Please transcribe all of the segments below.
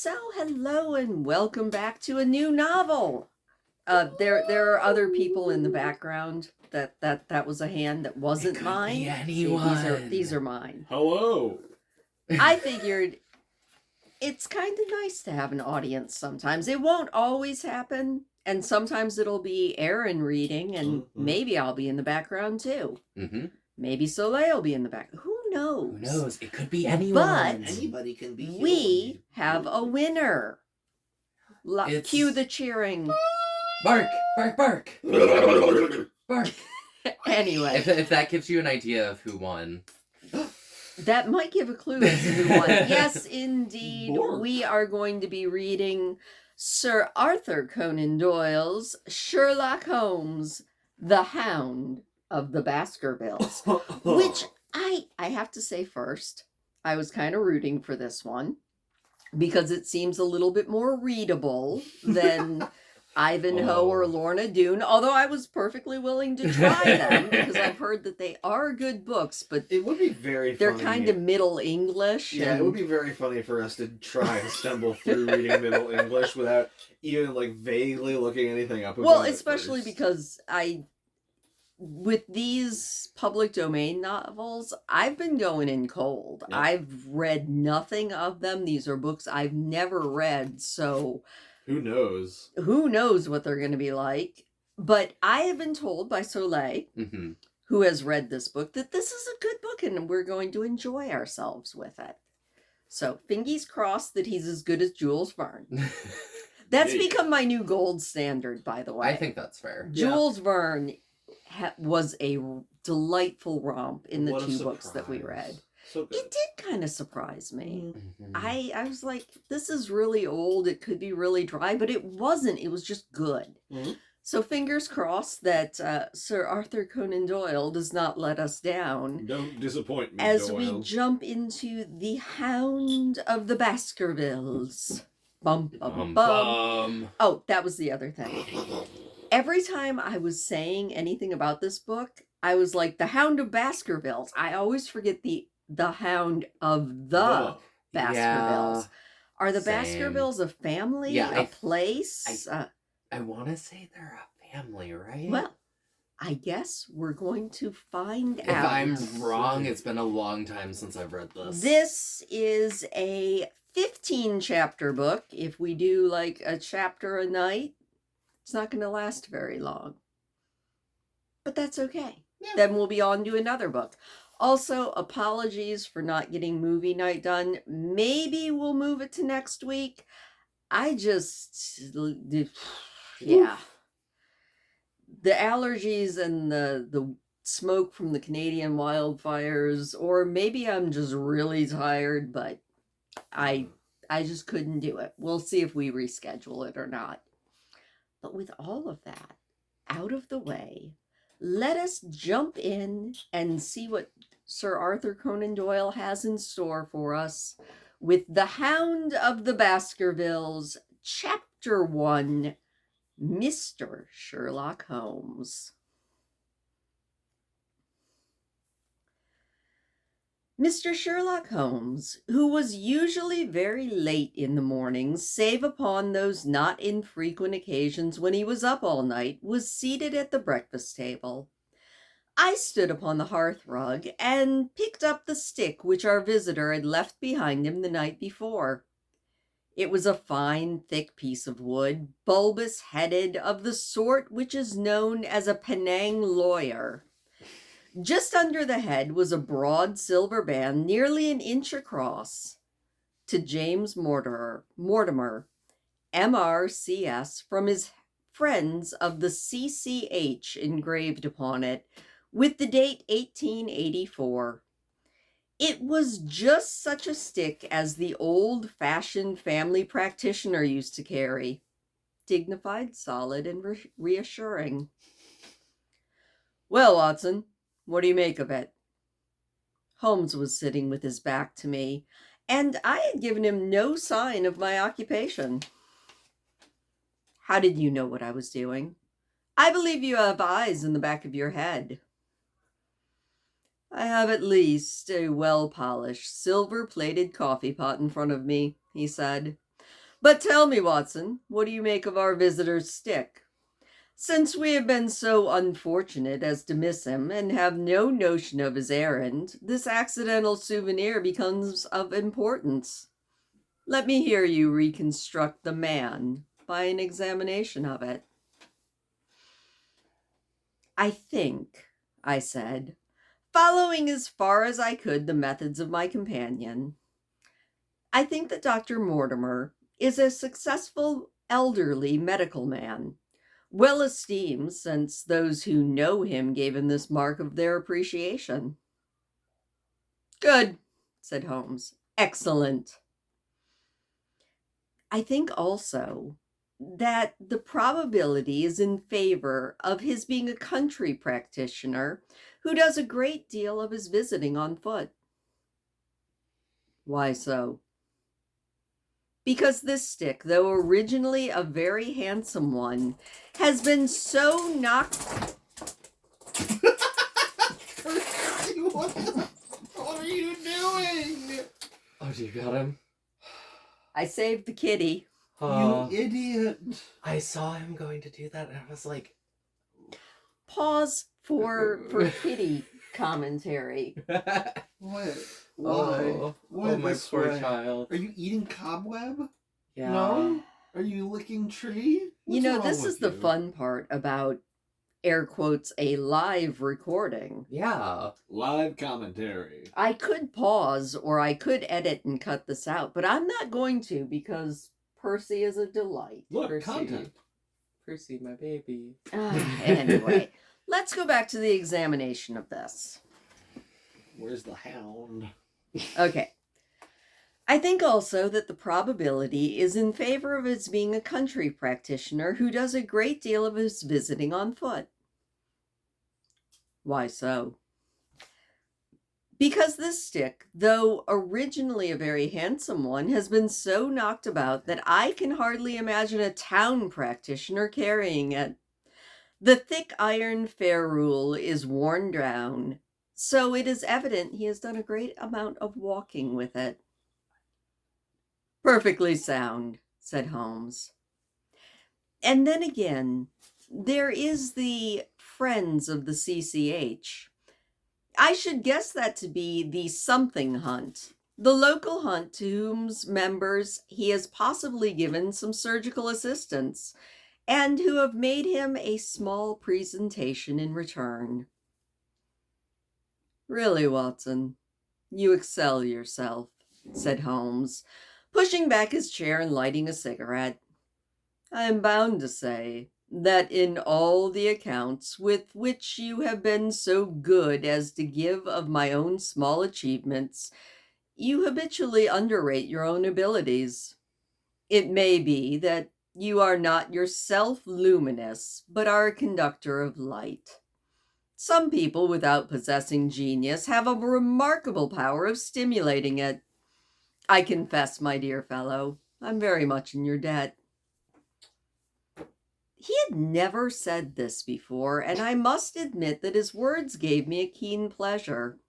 So, hello and welcome back to a new novel. There are other people in the background. That was a hand that wasn't mine. Be anyone. See, these are mine. Hello. I figured it's kind of nice to have an audience sometimes. It won't always happen, and sometimes it'll be Aaron reading, and maybe I'll be in the background too. Maybe Soleil will be in the back. Who knows? Who knows? It could be anyone. But Anybody can be here. we have a winner. It's- Cue the cheering. Bark, bark, bark, bark. Anyway, If that gives you an idea of who won. that might give a clue as to who won. Yes, indeed. Bork. We are going to be reading Sir Arthur Conan Doyle's Sherlock Holmes, the Hound of the Baskervilles. Which I have to say first, I was kind of rooting for this one because it seems a little bit more readable than Ivanhoe or Lorna Doone, although I was perfectly willing to try them because I've heard that they are good books, but It would be very they're funny. kind of Middle English. Yeah, it would be very funny for us to try and stumble through reading Middle English without even like vaguely looking anything up. Well, about it especially first. because with these public domain novels, I've been going in cold. Yeah. I've read nothing of them. These are books I've never read, so Who knows? who knows what they're going to be like. But I have been told by Soleil, who has read this book, that this is a good book and we're going to enjoy ourselves with it. So, fingers crossed that he's as good as Jules Verne. That's Yeah. become my new gold standard, by the way. I think that's fair. Jules Verne was a delightful romp in the What a two books that we surprise. read. So good. It did kind of surprise me. Mhm. I was like, this is really old. It could be really dry, but it wasn't. It was just good. Mhm. So fingers crossed that Sir Arthur Conan Doyle does not let us down Don't disappoint me, as Doyle. we jump into The Hound of the Baskervilles. Bum, bum, bum. Bum. Oh, that was the other thing. Every time I was saying anything about this book, I was like, the Hound of Baskervilles. I always forget the Hound of the Baskervilles. Are the same. Baskervilles a family? Yeah, a place? I want to say they're a family, right? Well, I guess we're going to find if out. I'm wrong, it's been a long time since I've read this. This is a 15-chapter book. If we do like a chapter a night, it's not going to last very long. But that's okay. Yeah. Then we'll be on to another book. Also, apologies for not getting movie night done. Maybe we'll move it to next week. Yeah. The allergies and the smoke from the Canadian wildfires, or maybe I'm just really tired, but I just couldn't do it. We'll see if we reschedule it or not. But with all of that out of the way, let us jump in and see what Sir Arthur Conan Doyle has in store for us with The Hound of the Baskervilles, Chapter 1, Mr. Sherlock Holmes. Mr. Sherlock Holmes, who was usually very late in the mornings, save upon those not infrequent occasions when he was up all night, was seated at the breakfast table. I stood upon the hearth rug and picked up the stick which our visitor had left behind him the night before. It was a fine, thick piece of wood, bulbous-headed, of the sort which is known as a Penang lawyer. Just under the head was a broad silver band nearly an inch across. To James Mortimer, M.R.C.S., from his friends of the C.C.H. engraved upon it, with the date 1884. It was just such a stick as the old-fashioned family practitioner used to carry. Dignified, solid, and reassuring. Well, Watson, what do you make of it? Holmes was sitting with his back to me, and I had given him no sign of my occupation. How did you know what I was doing? I believe you have eyes in the back of your head. I have at least a well-polished, silver-plated coffee pot in front of me, he said. But tell me, Watson, what do you make of our visitor's stick? Since we have been so unfortunate as to miss him and have no notion of his errand, this accidental souvenir becomes of importance. Let me hear you reconstruct the man by an examination of it. I think, I said, following as far as I could the methods of my companion, I think that Dr. Mortimer is a successful elderly medical man, well esteemed since those who know him gave him this mark of their appreciation. Good, said Holmes. Excellent. I think also that the probability is in favor of his being a country practitioner who does a great deal of his visiting on foot. Why so? Because this stick, though originally a very handsome one, has been so knocked... What are you doing? Oh, you got him? I saved the kitty. You idiot. I saw him going to do that, and I was like... Pause for kitty commentary. What? Why? Oh, Why oh my this poor way? child. Are you eating cobweb? Yeah. No? Are you licking tree? You What's know, wrong this with is the you? fun part about, air quotes, a live recording. Yeah. Live commentary. I could pause or I could edit and cut this out, but I'm not going to because Percy is a delight. Look, Percy. content. Percy, my baby. Anyway, let's go back to the examination of this. Where's the hound? Okay. I think also that the probability is in favor of his being a country practitioner who does a great deal of his visiting on foot. Why so? Because this stick, though originally a very handsome one, has been so knocked about that I can hardly imagine a town practitioner carrying it. The thick iron ferrule is worn down, so it is evident he has done a great amount of walking with it. Perfectly sound, said Holmes. And then again, there is the Friends of the CCH. I should guess that to be the something hunt, the local hunt to whose members he has possibly given some surgical assistance, and who have made him a small presentation in return. Really, Watson, you excel yourself, said Holmes, pushing back his chair and lighting a cigarette. I am bound to say that in all the accounts with which you have been so good as to give of my own small achievements, you habitually underrate your own abilities. It may be that you are not yourself luminous, but are a conductor of light. Some people, without possessing genius, have a remarkable power of stimulating it. I confess, my dear fellow, I'm very much in your debt. He had never said this before, and I must admit that his words gave me a keen pleasure,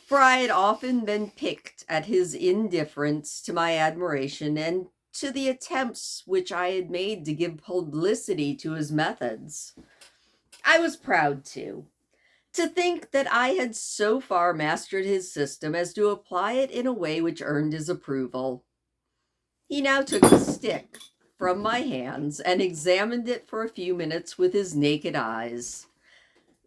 for I had often been piqued at his indifference to my admiration and to the attempts which I had made to give publicity to his methods. I was proud, too, to think that I had so far mastered his system as to apply it in a way which earned his approval. He now took the stick from my hands and examined it for a few minutes with his naked eyes.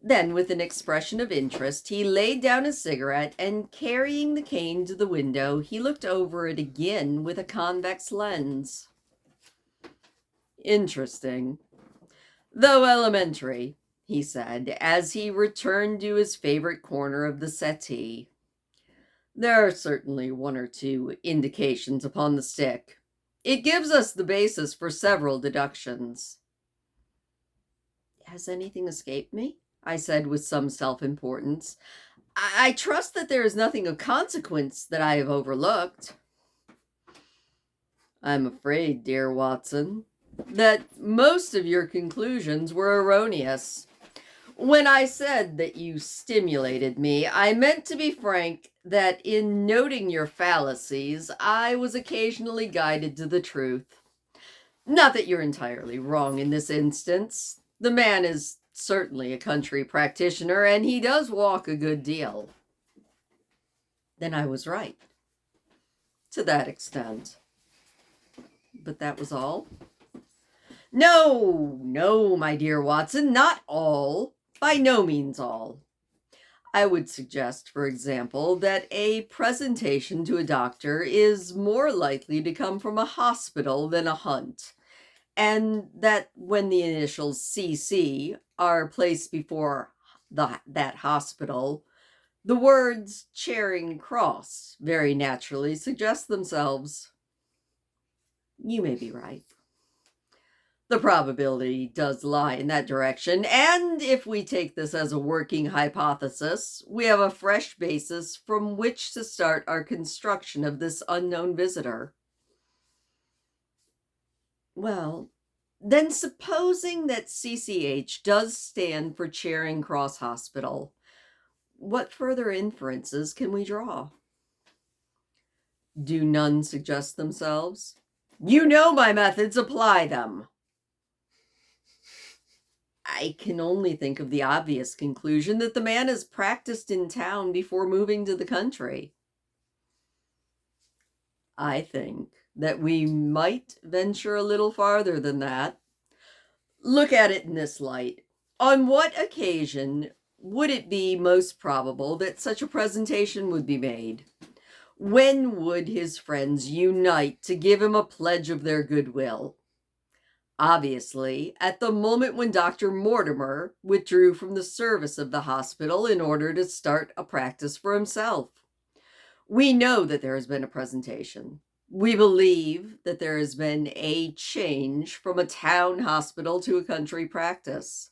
Then, with an expression of interest, he laid down his cigarette and, carrying the cane to the window, he looked over it again with a convex lens. Interesting, though elementary, he said, as he returned to his favorite corner of the settee. There are certainly one or two indications upon the stick. It gives us the basis for several deductions. Has anything escaped me? I said with some self-importance. I trust that there is nothing of consequence that I have overlooked. I'm afraid, dear Watson, that most of your conclusions were erroneous. When I said that you stimulated me, I meant to be frank that in noting your fallacies, I was occasionally guided to the truth. Not that you're entirely wrong in this instance. The man is certainly a country practitioner, and he does walk a good deal. Then I was right. To that extent. But that was all? No, my dear Watson, not all. By no means all. I would suggest, for example, that a presentation to a doctor is more likely to come from a hospital than a hunt, and that when the initials CC are placed before that hospital, the words Charing Cross very naturally suggest themselves. You may be right. The probability does lie in that direction, and if we take this as a working hypothesis, we have a fresh basis from which to start our construction of this unknown visitor. Well, then supposing that CCH does stand for Charing Cross Hospital, what further inferences can we draw? Do none suggest themselves? You know my methods, apply them. I can only think of the obvious conclusion that the man has practiced in town before moving to the country. I think that we might venture a little farther than that. Look at it in this light. On what occasion would it be most probable that such a presentation would be made? When would his friends unite to give him a pledge of their goodwill? Obviously, at the moment when Dr. Mortimer withdrew from the service of the hospital in order to start a practice for himself. We know that there has been a presentation. We believe that there has been a change from a town hospital to a country practice.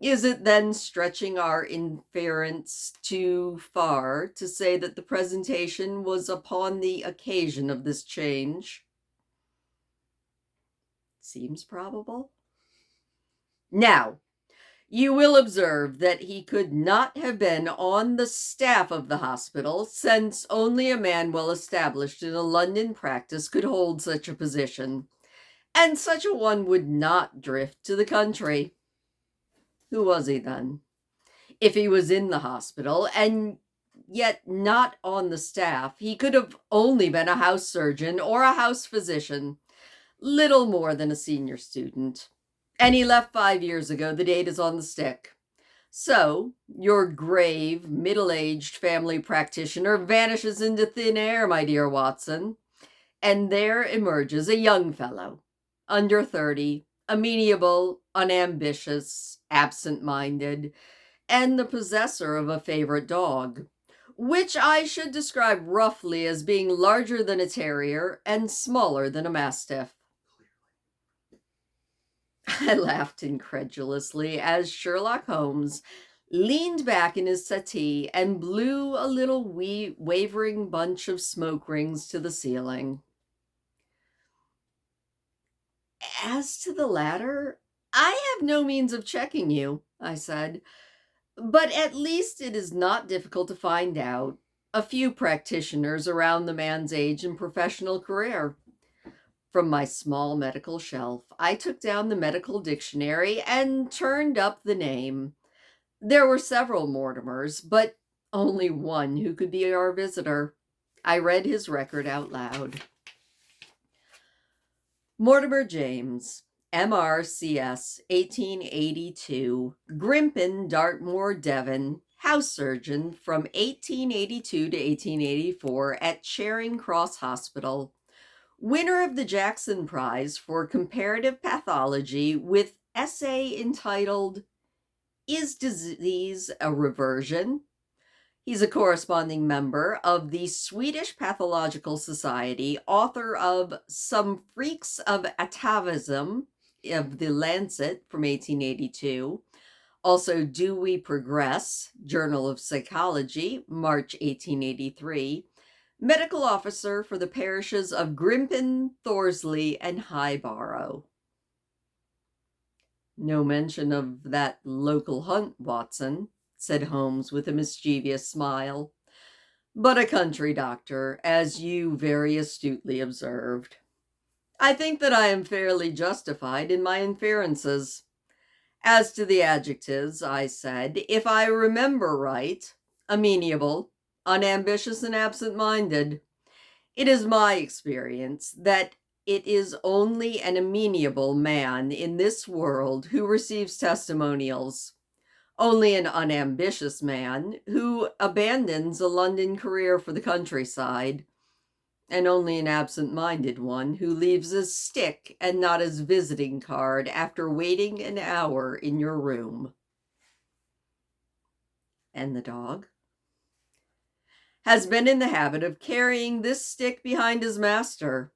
Is it then stretching our inference too far to say that the presentation was upon the occasion of this change? Seems probable. Now, you will observe that he could not have been on the staff of the hospital, since only a man well established in a London practice could hold such a position, and such a one would not drift to the country. Who was he then? If he was in the hospital, and yet not on the staff, he could have only been a house surgeon or a house physician, little more than a senior student. And he left 5 years ago. The date is on the stick. So, your grave, middle-aged family practitioner vanishes into thin air, my dear Watson, and there emerges a young fellow, under 30, amenable, unambitious, absent-minded, and the possessor of a favorite dog, which I should describe roughly as being larger than a terrier and smaller than a mastiff. I laughed incredulously as Sherlock Holmes leaned back in his settee and blew a little wavering bunch of smoke rings to the ceiling. As to the latter, I have no means of checking you, I said, but at least it is not difficult to find out. A few practitioners around the man's age and professional career. From my small medical shelf, I took down the medical dictionary and turned up the name. There were several Mortimers, but only one who could be our visitor. I read his record out loud. Mortimer James, MRCS 1882, Grimpen, Dartmoor, Devon, house surgeon from 1882 to 1884 at Charing Cross Hospital. Winner of the Jackson Prize for Comparative Pathology with essay entitled, Is Disease a Reversion? He's a corresponding member of the Swedish Pathological Society, author of Some Freaks of Atavism of the Lancet from 1882, also Do We Progress, Journal of Psychology, March 1883, medical officer for the parishes of Grimpen, Thorsley, and Highbarrow. No mention of that local hunt, Watson, said Holmes with a mischievous smile, but a country doctor, as you very astutely observed. I think that I am fairly justified in my inferences. As to the adjectives, I said, if I remember right, amenable, unambitious, and absent-minded. It is my experience that it is only an amenable man in this world who receives testimonials, only an unambitious man who abandons a London career for the countryside, and only an absent-minded one who leaves his stick and not his visiting card after waiting an hour in your room. And the dog has been in the habit of carrying this stick behind his master.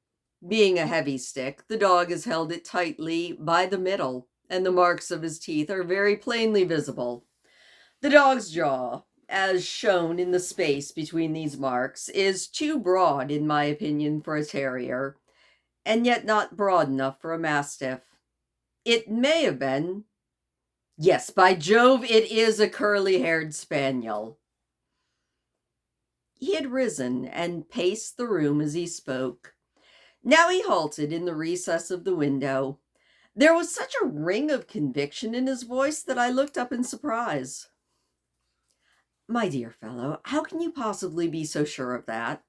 Being a heavy stick, the dog has held it tightly by the middle, and the marks of his teeth are very plainly visible. The dog's jaw, as shown in the space between these marks, is too broad, in my opinion, for a terrier, and yet not broad enough for a mastiff. It may have been. Yes, by Jove, it is a curly-haired spaniel. He had risen and paced the room as he spoke. Now he halted in the recess of the window. There was such a ring of conviction in his voice that I looked up in surprise. My dear fellow, how can you possibly be so sure of that?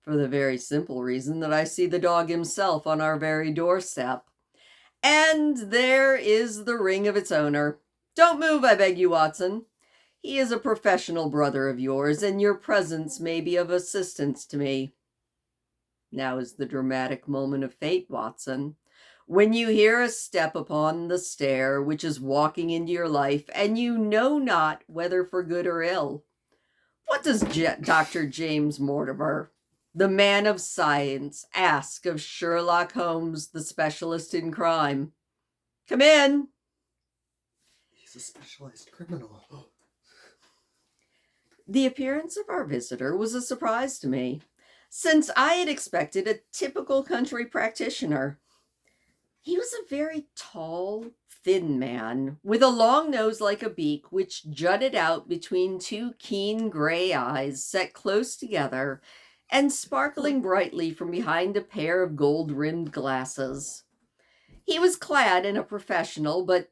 For the very simple reason that I see the dog himself on our very doorstep. And there is the ring of its owner. Don't move, I beg you, Watson. He is a professional brother of yours, and your presence may be of assistance to me. Now is the dramatic moment of fate, Watson, when you hear a step upon the stair which is walking into your life, and you know not whether for good or ill. What does Dr. James Mortimer, the man of science, ask of Sherlock Holmes, the specialist in crime? Come in. He's a specialized criminal. The appearance of our visitor was a surprise to me, since I had expected a typical country practitioner. He was a very tall, thin man, with a long nose like a beak, which jutted out between two keen gray eyes set close together and sparkling brightly from behind a pair of gold-rimmed glasses. He was clad in a professional but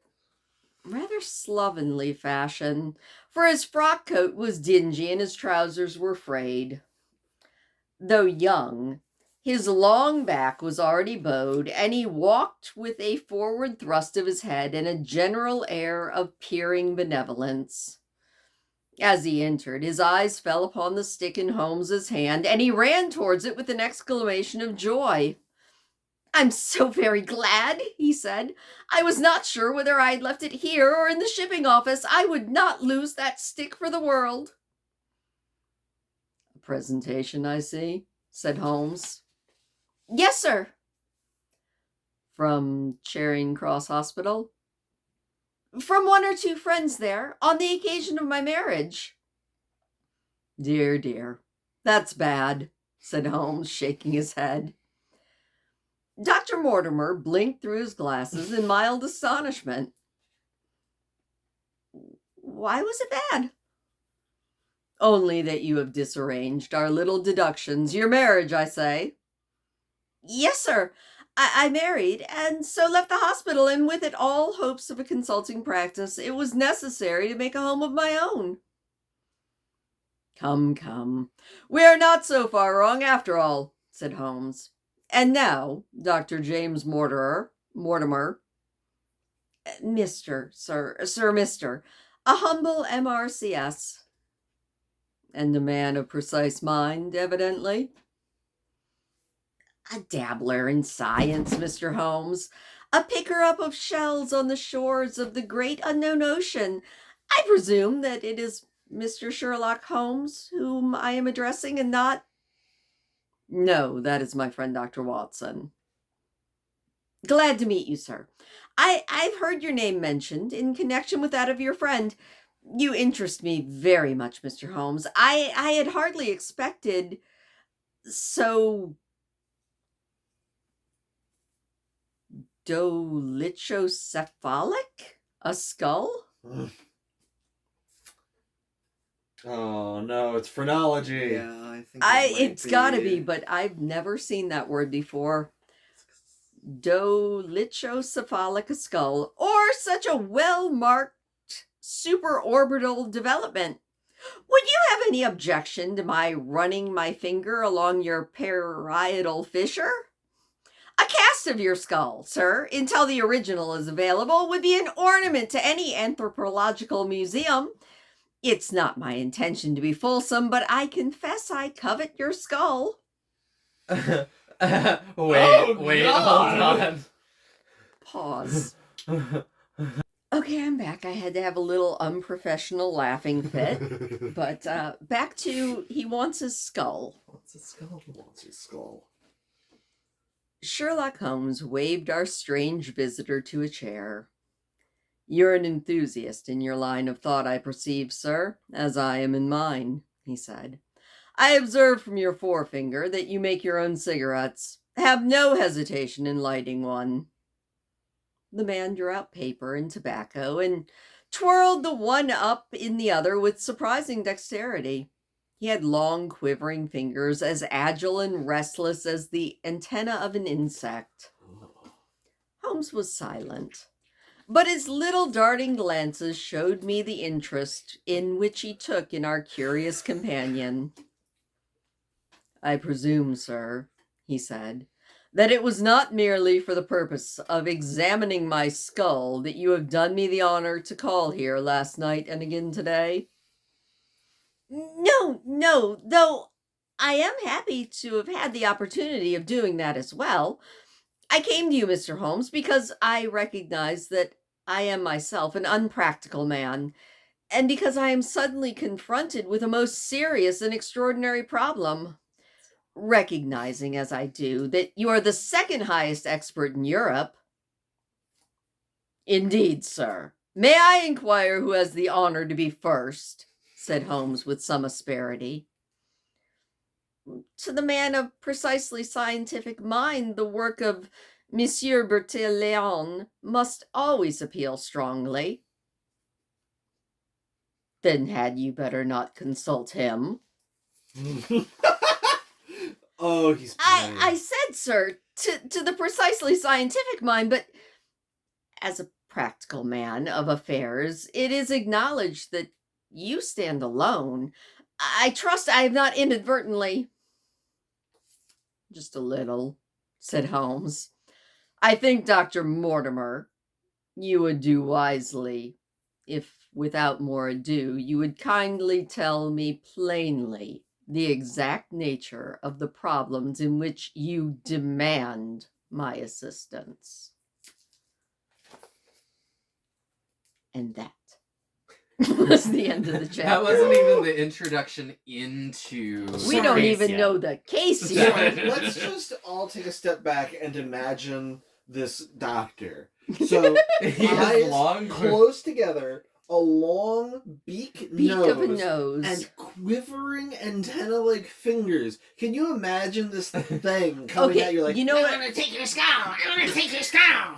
rather slovenly fashion, for his frock coat was dingy and his trousers were frayed. Though young, his long back was already bowed, and he walked with a forward thrust of his head and a general air of peering benevolence. As he entered, his eyes fell upon the stick in Holmes's hand, and he ran towards it with an exclamation of joy. "I'm so very glad," he said. "I was not sure whether I had left it here or in the shipping office. I would not lose that stick for the world." "A presentation, I see," said Holmes. "Yes, sir." "From Charing Cross Hospital?" "From one or two friends there, on the occasion of my marriage." "Dear, dear, that's bad," said Holmes, shaking his head. Dr. Mortimer blinked through his glasses in mild astonishment. "Why was it bad?" "Only that you have disarranged our little deductions. Your marriage, I say." "Yes, sir. I married, and so left the hospital, and with it all hopes of a consulting practice. It was necessary to make a home of my own." Come, come. We are not so far wrong after all," said Holmes. "And now, Dr. James Mortimer, Mr. A humble MRCS. And a man of precise mind, evidently." "A dabbler in science, Mr. Holmes. A picker-up of shells on the shores of the great unknown ocean. I presume that it is Mr. Sherlock Holmes whom I am addressing, and not—" "No, that is my friend Dr. Watson." "Glad to meet you, sir. I've heard your name mentioned in connection with that of your friend. You interest me very much, Mr. Holmes. I had hardly expected so dolichocephalic a skull." Oh no, it's phrenology. Yeah, I think it might It's gotta be, but I've never seen that word before. Dolichocephalic skull, or such a well-marked supraorbital development. Would you have any objection to my running my finger along your parietal fissure? A cast of your skull, sir, until the original is available, would be an ornament to any anthropological museum. It's not my intention to be fulsome, but I confess I covet your skull. wait, God. hold on. Pause. Okay, I'm back. I had to have a little unprofessional laughing fit. But back to he wants his skull. What's his skull? Wants his skull. Sherlock Holmes waved our strange visitor to a chair. You're an enthusiast in your line of thought, I perceive, sir, as I am in mine, he said. I observe from your forefinger that you make your own cigarettes. Have no hesitation in lighting one. The man drew out paper and tobacco and twirled the one up in the other with surprising dexterity. He had long, quivering fingers, as agile and restless as the antenna of an insect. Holmes was silent, but his little darting glances showed me the interest in which he took in our curious companion. I presume, sir, he said, that it was not merely for the purpose of examining my skull that you have done me the honor to call here last night and again today? No, though I am happy to have had the opportunity of doing that as well. I came to you, Mr. Holmes, because I recognize that I am myself an unpractical man, and because I am suddenly confronted with a most serious and extraordinary problem. Recognizing, as I do, that you are the second highest expert in Europe. Indeed, sir. May I inquire who has the honor to be first? Said Holmes with some asperity. To the man of precisely scientific mind, the work of Monsieur Bertillon must always appeal strongly. Then had you better not consult him? Oh, he's playing. I said, sir, to the precisely scientific mind, but as a practical man of affairs, it is acknowledged that you stand alone. I trust I have not inadvertently... Just a little, said Holmes. I think, Dr. Mortimer, you would do wisely if, without more ado, you would kindly tell me plainly the exact nature of the problems in which you demand my assistance. And that was the end of the chapter. That wasn't even the introduction into... We don't even know the case So, yet. let's just all take a step back and imagine this doctor. So, He has eyes long... close together, a long beak nose, of a nose. and quivering antenna-like fingers. Can you imagine this thing coming at you like, you know what? I'm gonna take your skull! I'm gonna take your skull!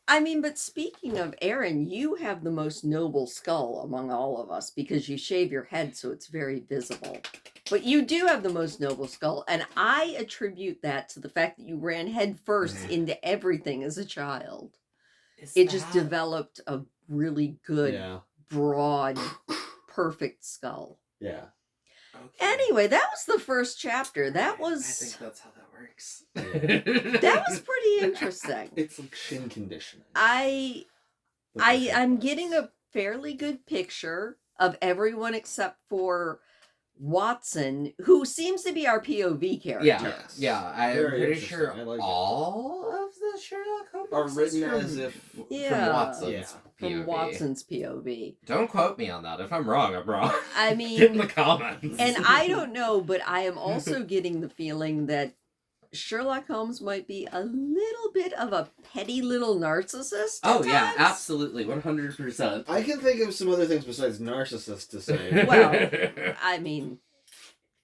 I mean, but speaking of Aaron, you have the most noble skull among all of us because you shave your head so it's very visible. But you do have the most noble skull, and I attribute that to the fact that you ran head first into everything as a child. It just developed a really good, broad, perfect skull. Yeah. Okay. Anyway, that was the first chapter. That was... I think that's how that works. That was pretty interesting. It's like shin conditioning. I'm getting a fairly good picture of everyone except for Watson, who seems to be our POV character. Yeah, Yes. yeah. I'm Very pretty interesting. sure I like it. all of the Sherlock Holmes Are books is written from, as if- from Yeah. Watson's From POV. Watson's POV. Don't quote me on that. If I'm wrong, I'm wrong. I Get in mean, the comments. and I don't know, but I am also getting the feeling that Sherlock Holmes might be a little bit of a petty little narcissist. Oh at yeah, times. absolutely, 100%. I can think of some other things besides narcissist to say. Well, I mean,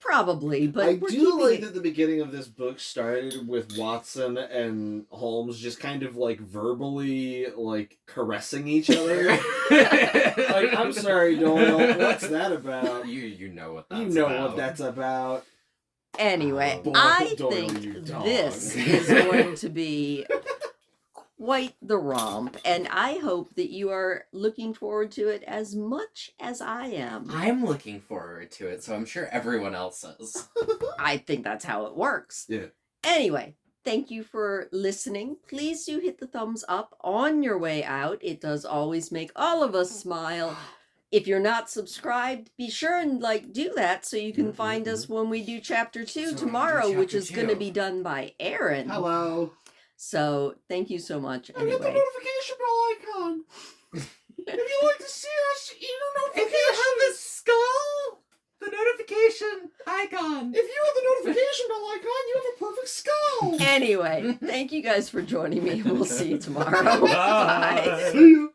Probably, but I we're do keeping like it- that the beginning of this book started with Watson and Holmes just kind of like verbally like caressing each other. Like, I'm sorry, Doyle. What's that about? You know what that's You know about. what that's about. Anyway, Boy, I Doyle, think you dog. this is going to be quite the romp, and I hope that you are looking forward to it as much as I am. I'm looking forward to it, so I'm sure everyone else is. I think that's how it works. Yeah. Anyway, thank you for listening. Please do hit the thumbs up on your way out. It does always make all of us smile. If you're not subscribed, be sure and do that so you can find us when we do chapter 2 So when we do tomorrow, which chapter is going to 2. be done by Aaron. Hello. So thank you so much. And hit the Anyway, notification bell icon. If you'd like to see us, hit a If notification. you have a skull, the notification icon. If you have the notification bell icon, you have a perfect skull. anyway, thank you guys for joining me. We'll see you tomorrow. Bye. See you.